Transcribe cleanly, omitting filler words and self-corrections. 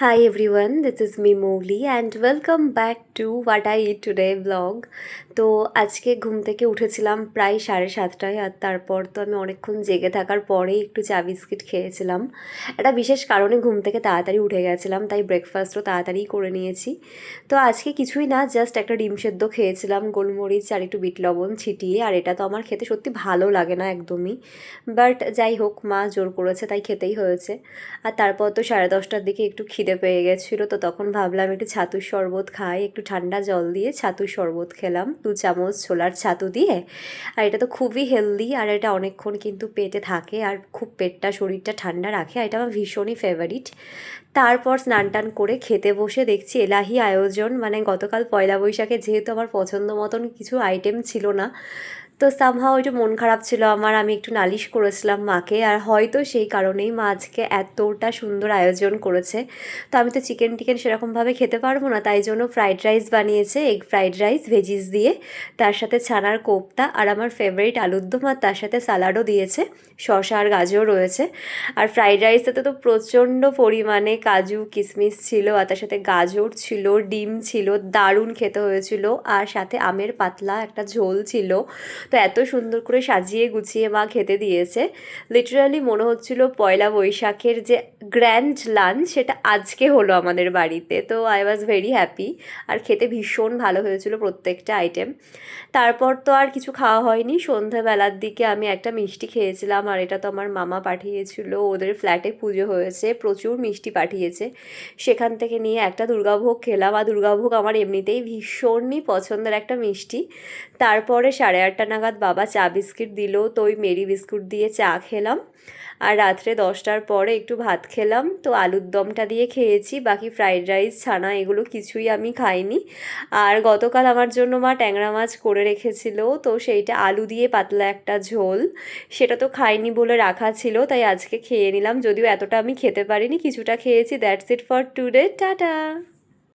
Hi everyone, this is me Mowgli and welcome back to What I Eat Today vlog. তো আজকে ঘুম থেকে উঠেছিলাম প্রায় 7:30টায়, আর তারপর তো আমি অনেকক্ষণ জেগে থাকার পরেই একটু চা বিস্কিট খেয়েছিলাম। একটা বিশেষ কারণে ঘুম থেকে তাড়াতাড়ি উঠে গেছিলাম, তাই ব্রেকফাস্টও তাড়াতাড়ি করে নিয়েছি। তো আজকে কিছুই না, জাস্ট একটা ডিম সেদ্ধ খেয়েছিলাম গোলমরিচ আর একটু বিট লবণ ছিটিয়ে। আর এটা তো আমার খেতে সত্যি ভালো লাগে না একদমই, বাট যাই হোক, মা জোর করেছে তাই খেতেই হয়েছে। আর তারপর তো 10:30টার দিকে একটু খিদে পেয়ে গেছিলো, তো তখন ভাবলাম একটু ছাতুর শরবত খাই। একটু ঠান্ডা জল দিয়ে ছাতুর শরবত খেলাম 2 চামচ ছোলার ছাতু দিয়ে। আর এটা তো খুবই হেলদি, আর এটা অনেকক্ষণ কিন্তু পেটে থাকে আর খুব পেটটা শরীরটা ঠান্ডা রাখে। আর এটা আমার ভীষণই ফেভারিট। তারপর স্নান টান করে খেতে বসে দেখছি এলাহি আয়োজন, মানে গতকাল পয়লা বৈশাখে যেহেতু আমার পছন্দ মতন কিছু আইটেম ছিল না, তো সামহাও একটু মন খারাপ ছিল আমার। আমি একটু নালিশ করেছিলাম মাকে, আর হয়তো সেই কারণেই মা আজকে এতটা সুন্দর আয়োজন করেছে। তো আমি তো চিকেন টিকেন সেরকমভাবে খেতে পারবো না, তাই জন্য ফ্রাইড রাইস বানিয়েছে, এগ ফ্রাইড রাইস ভেজিস দিয়ে, তার সাথে ছানার কোপ্তা আর আমার ফেভারিট আলুর দম, আর তার সাথে স্যালাডও দিয়েছে, শসা আর গাজর রয়েছে। আর ফ্রাইড রাইসটাতে তো প্রচণ্ড পরিমাণে কাজু কিশমিশ ছিল, আর তার সাথে গাজর ছিল, ডিম ছিল, দারুণ খেতে হয়েছিল। আর সাথে আমের পাতলা একটা ঝোল ছিল। তো এত সুন্দর করে সাজিয়ে গুছিয়ে মা খেতে দিয়েছে, লিটারালি মনে হচ্ছিল পয়লা বৈশাখের যে গ্র্যান্ড লাঞ্চ সেটা আজকে হলো আমাদের বাড়িতে। তো আই ওয়াজ ভেরি হ্যাপি, আর খেতে ভীষণ ভালো হয়েছিল প্রত্যেকটা আইটেম। তারপর তো আর কিছু খাওয়া হয়নি। সন্ধ্যাবেলার দিকে আমি একটা মিষ্টি খেয়েছিলাম, আর এটা তো আমার মামা পাঠিয়েছিল, ওদের ফ্ল্যাটে পুজো হয়েছে, প্রচুর মিষ্টি পাঠিয়েছে, সেখান থেকে নিয়ে একটা দুর্গাভোগ খেলাম। আর দুর্গাভোগ আমার এমনিতেই ভীষণই পছন্দের একটা মিষ্টি। তারপরে 8:30 নাগাদ বাবা চা বিস্কিট দিল, তো ওই মেরি বিস্কুট দিয়ে চা খেলাম। আর রাত্রে 10টার পরে একটু ভাত খেলাম, তো আলুর দমটা দিয়ে খেয়েছি, বাকি ফ্রাইড রাইস ছানা এগুলো কিছুই আমি খাইনি। আর গতকাল আমার জন্য মা ট্যাংরা মাছ করে রেখেছিল, তো সেইটা আলু দিয়ে পাতলা একটা ঝোল, সেটা তো খাইনি বলে রাখা ছিল, তাই আজকে খেয়ে নিলাম। যদিও এতটা আমি খেতে পারিনি, কিছুটা খেয়েছি। That's it for today, tata.